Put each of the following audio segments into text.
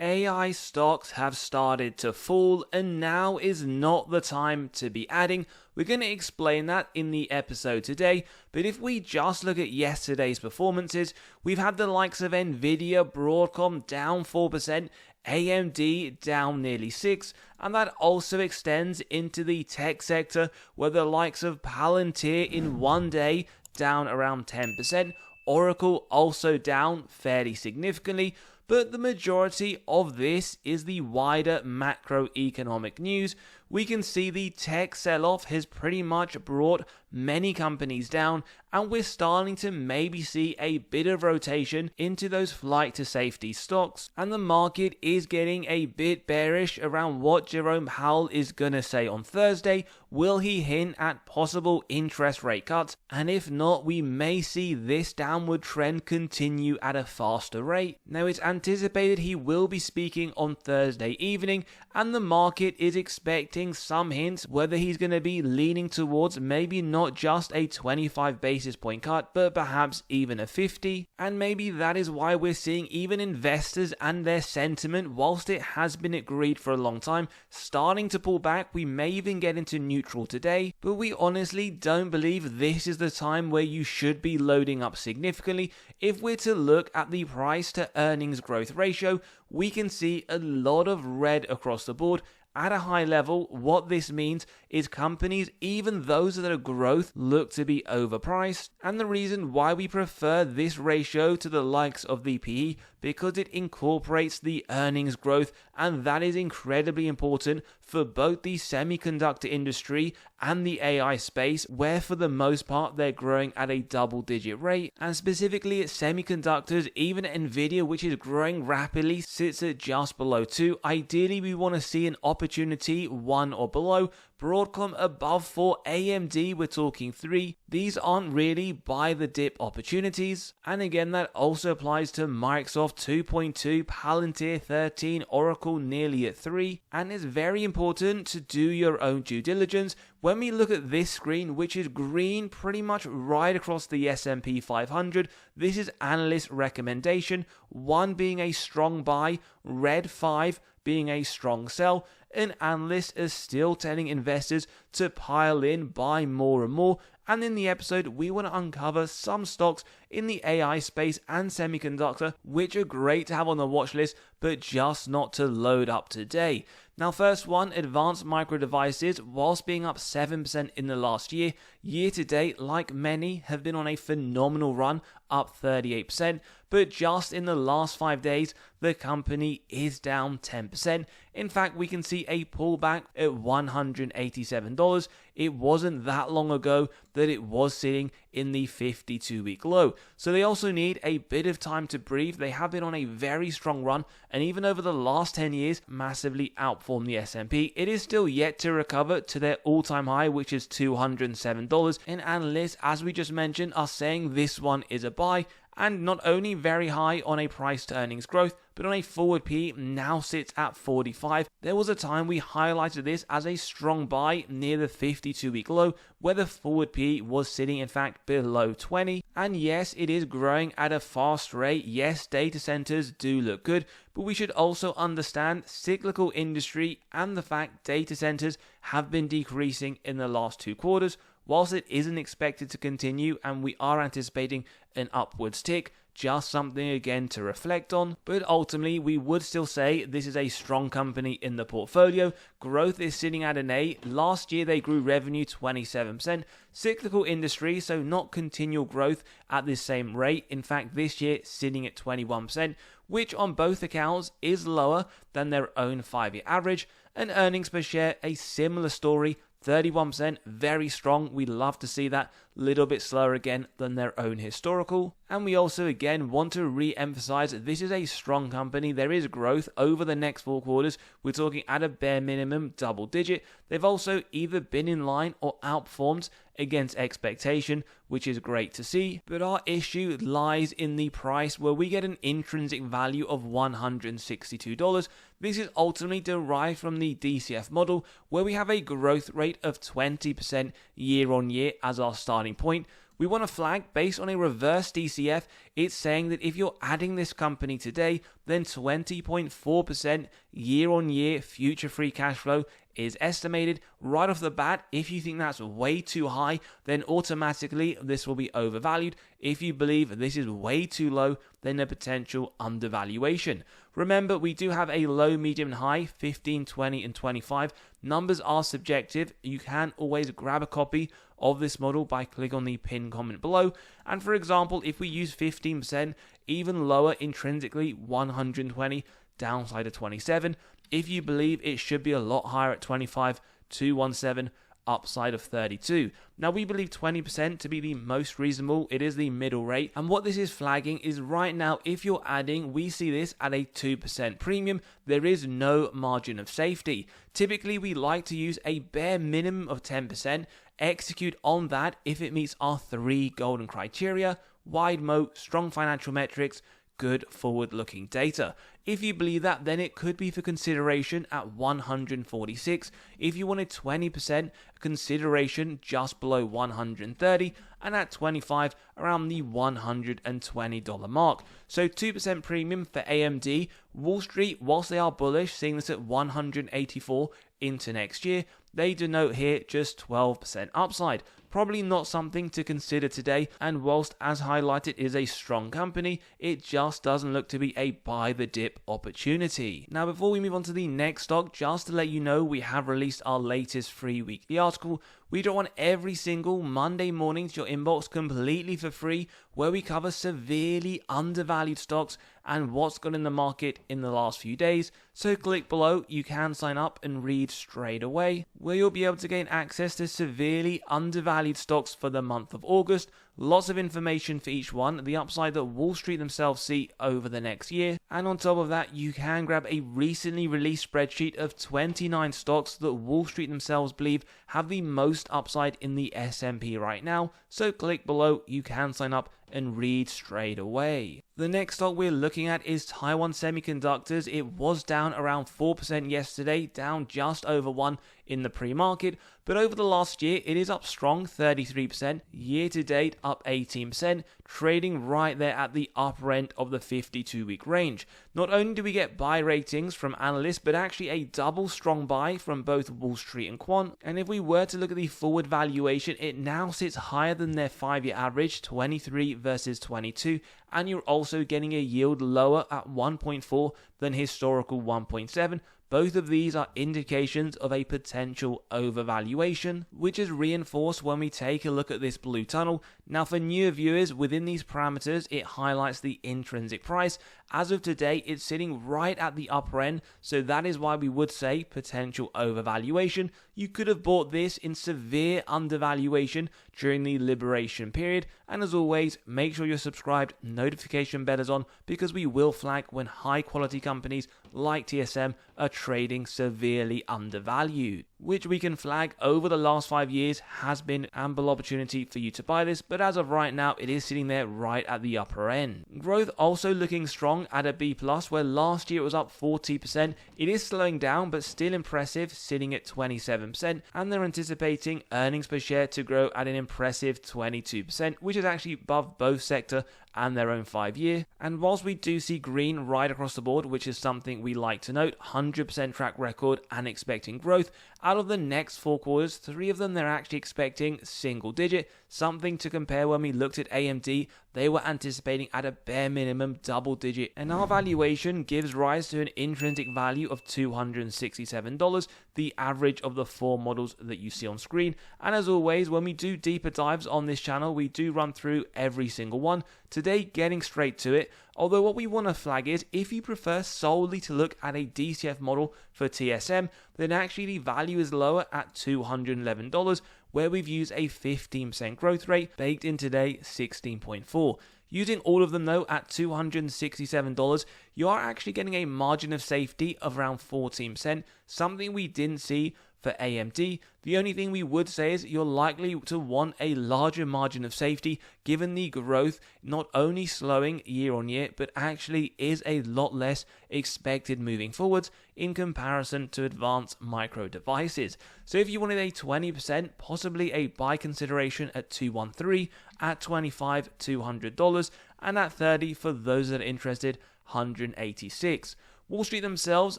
AI stocks have started to fall, and now is not the time to be adding. We're going to explain that in the episode today, but if we just look at yesterday's performances, we've had the likes of Nvidia, Broadcom down 4%, AMD down nearly 6%, and that also extends into the tech sector, where the likes of Palantir in one day down around 10%, Oracle also down fairly significantly. But the majority of this is the wider macroeconomic news. We can see the tech sell-off has pretty much brought many companies down, and we're starting to maybe see a bit of rotation into those flight to safety stocks, and the market is getting a bit bearish around what Jerome Powell is going to say on Thursday. Will he hint at possible interest rate cuts? And if not, we may see this downward trend continue at a faster rate. Now, it's anticipated he will be speaking on Thursday evening, and the market is expecting some hints whether he's going to be leaning towards maybe not just a 25 basis point cut, but perhaps even a 50. And maybe that is why we're seeing even investors and their sentiment, whilst it has been agreed for a long time, starting to pull back. We may even get into neutral today, but we honestly don't believe this is the time where you should be loading up significantly. If we're to look at the price to earnings growth ratio, we can see a lot of red across the board. At a high level, what this means is companies, even those that are growth, look to be overpriced. And the reason why we prefer this ratio to the likes of the PE, because it incorporates the earnings growth, and that is incredibly important for both the semiconductor industry and the AI space, where for the most part they're growing at a double-digit rate. And specifically at semiconductors, even Nvidia, which is growing rapidly, sits at just below 2. Ideally, we want to see an opportunity 1 or below. Broadcom above 4, AMD we're talking 3. These aren't really buy the dip opportunities. And again, that also applies to Microsoft 2.2, Palantir 13, Oracle nearly at 3. And it's very important to do your own due diligence. When we look at this screen, which is green pretty much right across the S&P 500, this is analyst recommendation, 1 being a strong buy, red 5 being a strong sell. An analyst is still telling investors to pile in, buy more and more. And in the episode, we want to uncover some stocks in the AI space and semiconductor, which are great to have on the watch list, but just not to load up today. Now, first one, Advanced Micro Devices, whilst being up 7% in the last year, year to date, like many, have been on a phenomenal run, up 38%, but just in the last 5 days, the company is down 10%. In fact, we can see a pullback at $187. It wasn't that long ago that it was sitting in the 52-week low. So they also need a bit of time to breathe. They have been on a very strong run, and even over the last 10 years, massively outperformed the S&P. It is still yet to recover to their all-time high, which is $207. And analysts, as we just mentioned, are saying this one is a buy, and not only very high on a price to earnings growth, but on a forward P now sits at 45. There was a time we highlighted this as a strong buy near the 52-week low, where the forward P was sitting in fact below 20. And yes, it is growing at a fast rate. Yes, data centers do look good, but we should also understand cyclical industry and the fact data centers have been decreasing in the last 2 quarters. Whilst it isn't expected to continue and we are anticipating an upwards tick, just something again to reflect on. But ultimately, we would still say this is a strong company in the portfolio. Growth is sitting at an A. Last year, they grew revenue 27%. Cyclical industry, so not continual growth at the same rate. In fact, this year, sitting at 21%, which on both accounts is lower than their own 5-year average. And earnings per share, a similar story. 31%, very strong. We'd love to see that. Little bit slower again than their own historical. And we also again want to re-emphasize that this is a strong company. There is growth over the next 4 quarters. We're talking at a bare minimum double digit. They've also either been in line or outperformed against expectation, which is great to see. But our issue lies in the price, where we get an intrinsic value of $162. This is ultimately derived from the DCF model, where we have a growth rate of 20% year on year as our starting point. We want to flag, based on a reverse DCF, it's saying that if you're adding this company today, then 20.4% year-on-year future free cash flow is estimated. Right off the bat, if you think that's way too high, then automatically this will be overvalued. If you believe this is way too low, then a potential undervaluation. Remember, we do have a low, medium, and high, 15, 20, and 25. Numbers are subjective. You can always grab a copy of this model by clicking on the pinned comment below. And for example, if we use 15%, even lower intrinsically, 120, downside of 27. If you believe it should be a lot higher at 25, 217, upside of 32. Now we believe 20% to be the most reasonable. It is the middle rate, and what this is flagging is right now if you're adding, we see this at a 2% premium. There is no margin of safety. Typically we like to use a bare minimum of 10%, execute on that if it meets our 3 golden criteria: wide moat, strong financial metrics, good forward-looking data. If you believe that, then it could be for consideration at 146. If you wanted 20% consideration, just below 130, and at 25 around the $120 mark. So 2% premium for AMD. Wall Street, whilst they are bullish, seeing this at 184 into next year, they denote here just 12% upside. Probably not something to consider today, and whilst as highlighted is a strong company, it just doesn't look to be a buy the dip opportunity. Now before we move on to the next stock, just to let you know, we have released our latest free weekly article. We drop one every single Monday morning to your inbox completely for free, where we cover severely undervalued stocks and what's gone in the market in the last few days. So click below, you can sign up and read straight away, where you'll be able to gain access to severely undervalued stocks for the month of August. Lots of information for each one, the upside that Wall Street themselves see over the next year, and on top of that you can grab a recently released spreadsheet of 29 stocks that Wall Street themselves believe have the most upside in the S&P right now. So click below, you can sign up and read straight away. The next stock we're looking at is Taiwan Semiconductors. It was down around 4% yesterday, down just over 1 in the pre-market, but over the last year it is up strong 33%, year to date up 18%, trading right there at the upper end of the 52-week range. Not only do we get buy ratings from analysts, but actually a double strong buy from both Wall Street and Quant. And if we were to look at the forward valuation, it now sits higher than their 5-year average, 23 versus 22, and you're also getting a yield lower at 1.4 than historical 1.7. Both of these are indications of a potential overvaluation, which is reinforced when we take a look at this blue tunnel. Now for newer viewers, within these parameters, it highlights the intrinsic price. As of today, it's sitting right at the upper end, so that is why we would say potential overvaluation. You could have bought this in severe undervaluation during the liberation period, and as always, make sure you're subscribed, notification bell is on, because we will flag when high quality companies like TSM are trading severely undervalued, which we can flag over the last 5 years has been ample opportunity for you to buy this, but as of right now it is sitting there right at the upper end. Growth also looking strong at a B+, where last year it was up 40%. It is slowing down but still impressive, sitting at 27%, and they're anticipating earnings per share to grow at an impressive 22%, which is actually above both sector and their own 5-year. And whilst we do see green right across the board, which is something we like to note, 100% track record and expecting growth, out of the next 4 quarters, 3 of them they're actually expecting single digit, something to compare when we looked at AMD, they were anticipating at a bare minimum double digit, and our valuation gives rise to an intrinsic value of $267, the average of the 4 models that you see on screen. And as always, when we do deeper dives on this channel, we do run through every single one. Today, getting straight to it, although what we want to flag is if you prefer solely to look at a DCF model for TSM, then actually the value is lower at $211, where we've used a 15% growth rate, baked in today 16.4. Using all of them though at $267, you are actually getting a margin of safety of around 14%, something we didn't see for AMD. The only thing we would say is you're likely to want a larger margin of safety given the growth not only slowing year on year, but actually is a lot less expected moving forwards in comparison to advanced micro devices. So if you wanted a 20%, possibly a buy consideration at 213, at 25 $200, and at 30 for those that are interested, 186. Wall Street themselves,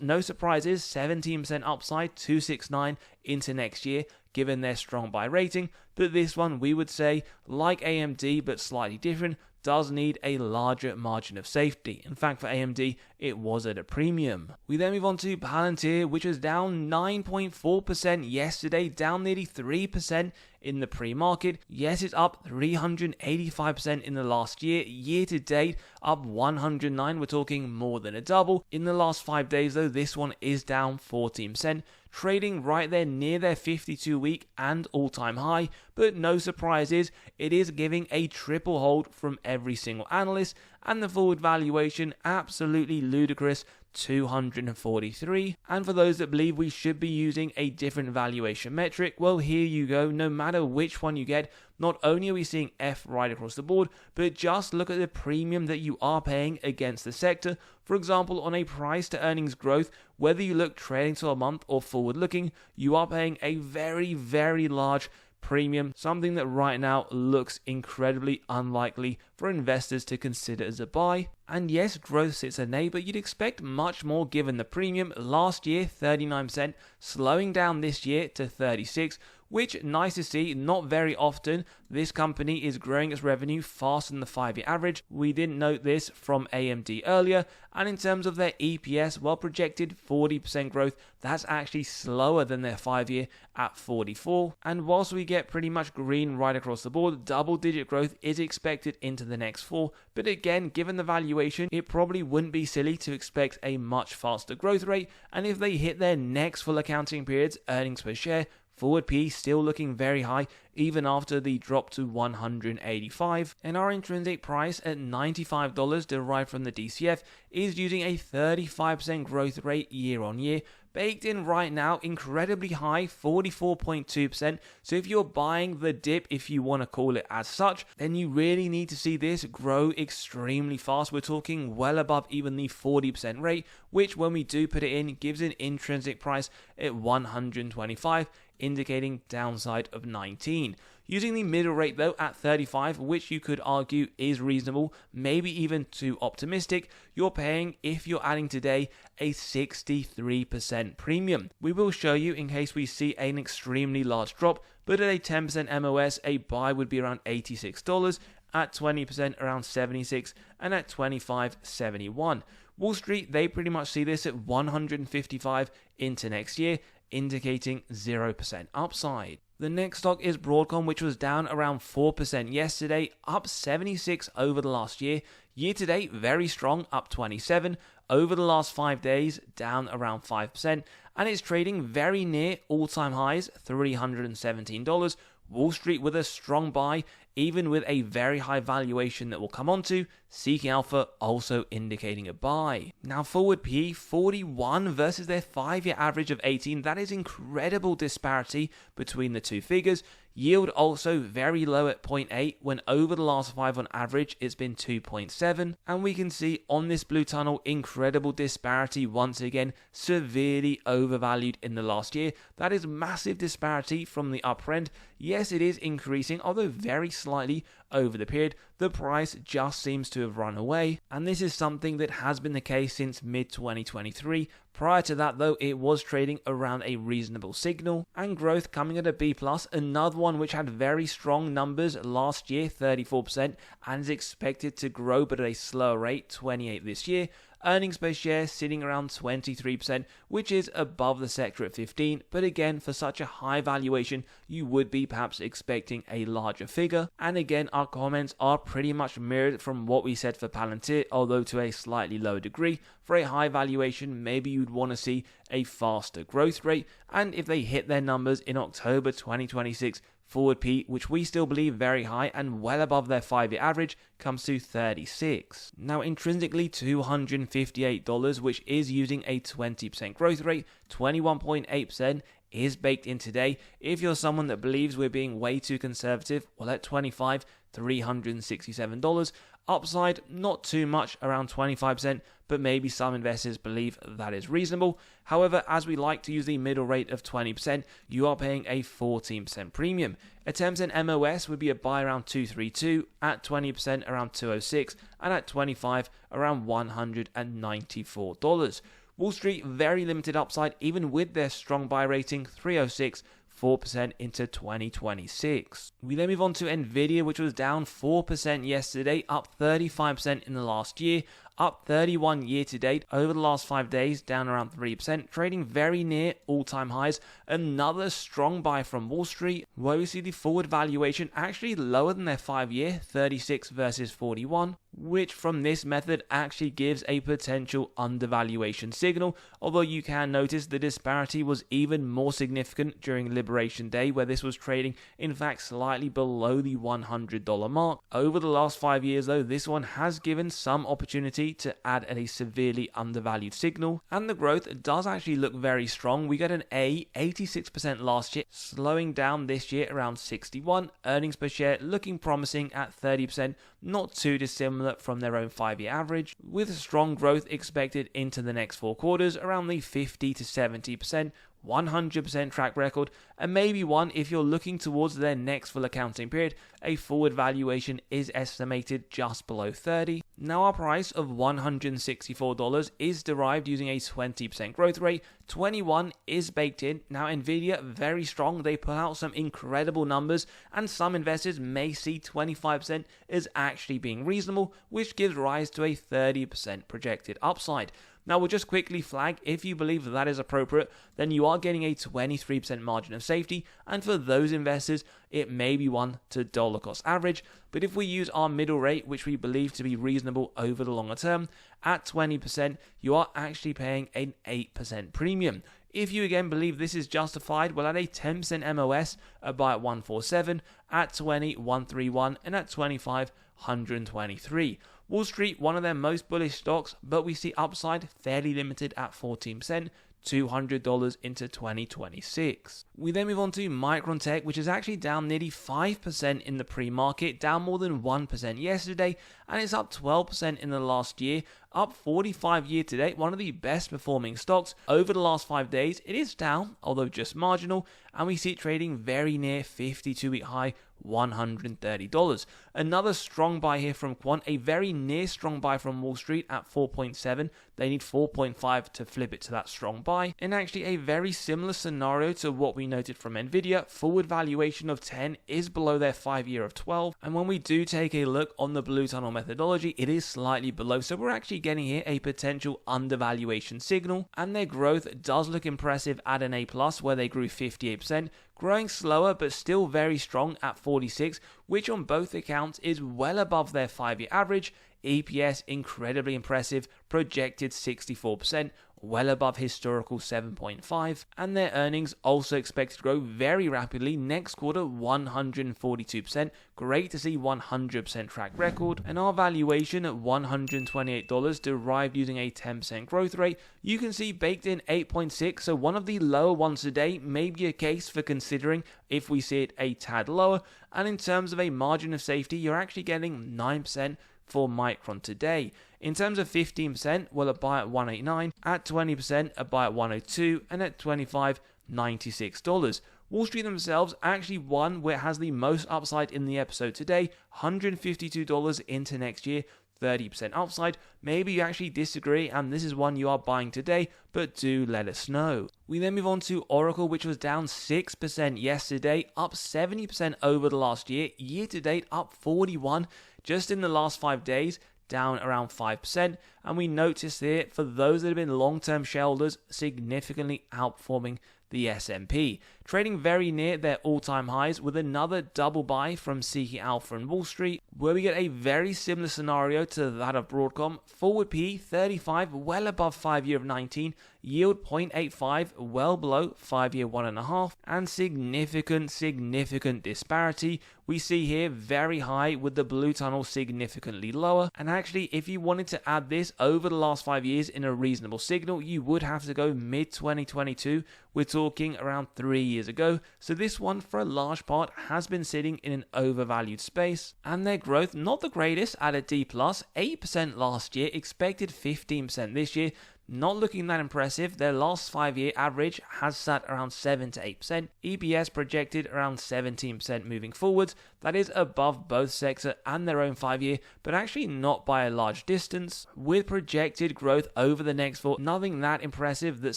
no surprises, 17% upside, 269 into next year, given their strong buy rating. But this one, we would say, like AMD but slightly different, does need a larger margin of safety. In fact, for AMD, it was at a premium. We then move on to Palantir, which was down 9.4% yesterday, down nearly 3% in the pre-market. Yes, it's up 385% in the last year. Year to date, up 109. We're talking more than a double. In the last 5 days, though, this one is down 14%. Trading right there near their 52-week and all-time high, but no surprises, it is giving a triple hold from every single analyst, and the forward valuation absolutely ludicrous, 243. And for those that believe we should be using a different valuation metric, well, here you go. No matter which one you get, not only are we seeing F right across the board, but just look at the premium that you are paying against the sector. For example, on a price to earnings growth, whether you look trailing 12 month or forward looking, you are paying a very, very large premium, something that right now looks incredibly unlikely for investors to consider as a buy. And yes, growth sits at A, but you'd expect much more given the premium. Last year, 39%, slowing down this year to 36%, which, nice to see. Not very often this company is growing its revenue faster than the 5-year average. We didn't note this from AMD earlier. And in terms of their EPS, well, projected 40% growth, that's actually slower than their 5-year at 44. And whilst we get pretty much green right across the board, double-digit growth is expected into the next 4. But again, given the valuation, it probably wouldn't be silly to expect a much faster growth rate. And if they hit their next full accounting period's earnings per share, forward P still looking very high, even after the drop to 185. And our intrinsic price at $95 derived from the DCF is using a 35% growth rate year on year. Baked in right now, incredibly high, 44.2%. So if you're buying the dip, if you want to call it as such, then you really need to see this grow extremely fast. We're talking well above even the 40% rate, which when we do put it in, gives an intrinsic price at 125, indicating downside of 19. Using the middle rate though at 35, which you could argue is reasonable, maybe even too optimistic, you're paying, if you're adding today, a 63% premium. We will show you in case we see an extremely large drop, but at a 10% MOS, a buy would be around $86, at 20% around $76, and at 25, $71. Wall Street, they pretty much see this at 155 into next year, indicating 0% upside. The next stock is Broadcom, which was down around 4% yesterday, up 76 over the last year. Year to date, very strong, up 27. Over the last 5 days, down around 5%. And it's trading very near all-time highs, $317. Wall Street with a strong buy, even with a very high valuation that we'll come on to. Seeking Alpha also indicating a buy. Now forward P, 41 versus their 5-year average of 18. That is incredible disparity between the two figures. Yield also very low at 0.8 when over the last 5 on average it's been 2.7. And we can see on this blue tunnel incredible disparity once again, severely overvalued in the last year. That is massive disparity from the upper end. Yes, it is increasing, although very slightly over the period. The price just seems to have run away, and this is something that has been the case since mid-2023. Prior to that though, it was trading around a reasonable signal, and growth coming at a B+, another one which had very strong numbers last year, 34%, and is expected to grow but at a slower rate, 28 this year. Earnings per share sitting around 23%, which is above the sector at 15%, but again, for such a high valuation, you would be perhaps expecting a larger figure. And again, our comments are pretty much mirrored from what we said for Palantir, although to a slightly lower degree. For a high valuation, maybe you'd want to see a faster growth rate, and if they hit their numbers in October 2026, forward P, which we still believe very high and well above their 5-year average, comes to 36. Now intrinsically $258, which is using a 20% growth rate, 21.8% is baked in today. If you're someone that believes we're being way too conservative, well at 25, $367. Upside, not too much, around 25%, but maybe some investors believe that is reasonable. However, as we like to use the middle rate of 20%, you are paying a 14% premium. A 10% MOS would be a buy around 232, at 20% around 206, and at 25 around $194. Wall Street, very limited upside, even with their strong buy rating, 306, 4% into 2026. We then move on to Nvidia, which was down 4% yesterday, up 35% in the last year, up 31 year to date. Over the last 5 days, down around 3%, trading very near all-time highs. Another strong buy from Wall Street, where we see the forward valuation actually lower than their 5-year, 36 versus 41, which from this method actually gives a potential undervaluation signal, although you can notice the disparity was even more significant during Liberation Day, where this was trading in fact slightly below the $100 mark. Over the last 5 years though, this one has given some opportunity to add at a severely undervalued signal, and the growth does actually look very strong. We got an A, 86% last year, slowing down this year around 61, earnings per share looking promising at 30%, not too dissimilar from their own 5-year average, with strong growth expected into the next 4 quarters around the 50 to 70%, 100% track record, and maybe one if you're looking towards their next full accounting period. A forward valuation is estimated just below 30. Now our price of $164 is derived using a 20% growth rate, 21 is baked in. Now Nvidia, very strong, they put out some incredible numbers, and some investors may see 25% as actually being reasonable, which gives rise to a 30% projected upside. Now we'll just quickly flag, if you believe that is appropriate, then you are getting a 23% margin of safety, and for those investors, it may be one to dollar cost average. But if we use our middle rate, which we believe to be reasonable over the longer term, at 20%, you are actually paying an 8% premium. If you again believe this is justified, we'll add a 10% MOS, a buy at 147, at 20, 131, and at 25, 123. Wall Street, one of their most bullish stocks, but we see upside fairly limited at 14%, $200 into 2026. We then move on to Micron Tech, which is actually down nearly 5% in the pre-market, down more than 1% yesterday, and it's up 12% in the last year, up 45 year to date, one of the best performing stocks. Over the last 5 days, it is down, although just marginal, and we see it trading very near 52-week high, $130. Another strong buy here from Quant, a very near strong buy from Wall Street at 4.7. They need 4.5 to flip it to that strong buy. And actually a very similar scenario to what we noted from Nvidia. Forward valuation of 10 is below their 5-year of 12. And when we do take a look on the blue tunnel methodology, it is slightly below. So we're actually getting here a potential undervaluation signal. And their growth does look impressive at an A+, where they grew 58%. Growing slower but still very strong at 46, which on both accounts is well above their 5-year average. EPS incredibly impressive, projected 64%, well above historical 7.5, and their earnings also expected to grow very rapidly next quarter, 142%. Great to see, 100% track record, and our valuation at $128 derived using a 10% growth rate. You can see baked in 8.6, so one of the lower ones today, may be a case for considering if we see it a tad lower. And in terms of a margin of safety, you're actually getting 9% for Micron today. In terms of 15%, well, a buy at 189, at 20%, a buy at 102, and at 25, $96. Wall Street themselves actually one where it has the most upside in the episode today, $152 into next year, 30% upside. Maybe you actually disagree and this is one you are buying today, but do let us know. We then move on to Oracle, which was down 6% yesterday, up 70% over the last year. Year to date, up 41%. Just in the last 5 days, down around 5%. And we notice here, for those that have been long-term shareholders, significantly outperforming the S&P. Trading very near their all-time highs, with another double buy from Seeking Alpha and Wall Street, where we get a very similar scenario to that of Broadcom. Forward P 35, well above 5-year of 19, yield 0.85, well below 5-year 1.5, and significant disparity. We see here very high, with the blue tunnel significantly lower. And actually, if you wanted to add this this over the last 5 years in a reasonable signal, you would have to go mid-2022. We're talking around 3 years ago. So this one, for a large part, has been sitting in an overvalued space. And their growth, not the greatest, at a D+, 8% last year, expected 15% this year. Not looking that impressive. Their last 5-year average has sat around 7 to 8%. EPS projected around 17% moving forwards. That is above both sector and their own 5-year, but actually not by a large distance. With projected growth over the next 4, nothing that impressive that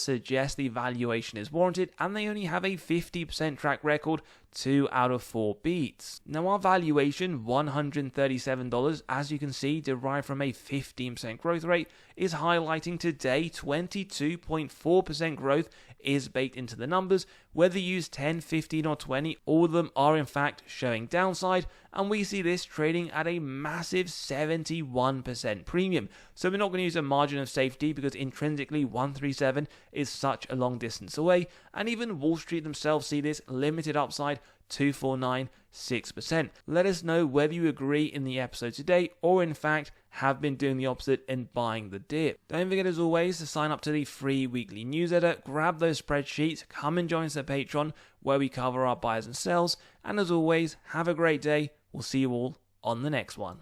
suggests the valuation is warranted, and they only have a 50% track record, 2 out of 4 beats. Now our valuation, $137, as you can see, derived from a 15% growth rate, is highlighting today 22.4% growth is baked into the numbers. Whether you use 10, 15 or 20, all of them are in fact showing downside, and we see this trading at a massive 71% premium. So we're not going to use a margin of safety because intrinsically 137 is such a long distance away, and even Wall Street themselves see this limited upside 249, 6%. Let us know whether you agree in the episode today or in fact have been doing the opposite and buying the dip. Don't forget as always to sign up to the free weekly newsletter, grab those spreadsheets, come and join us at Patreon where we cover our buys and sells, and as always, have a great day. We'll see you all on the next one.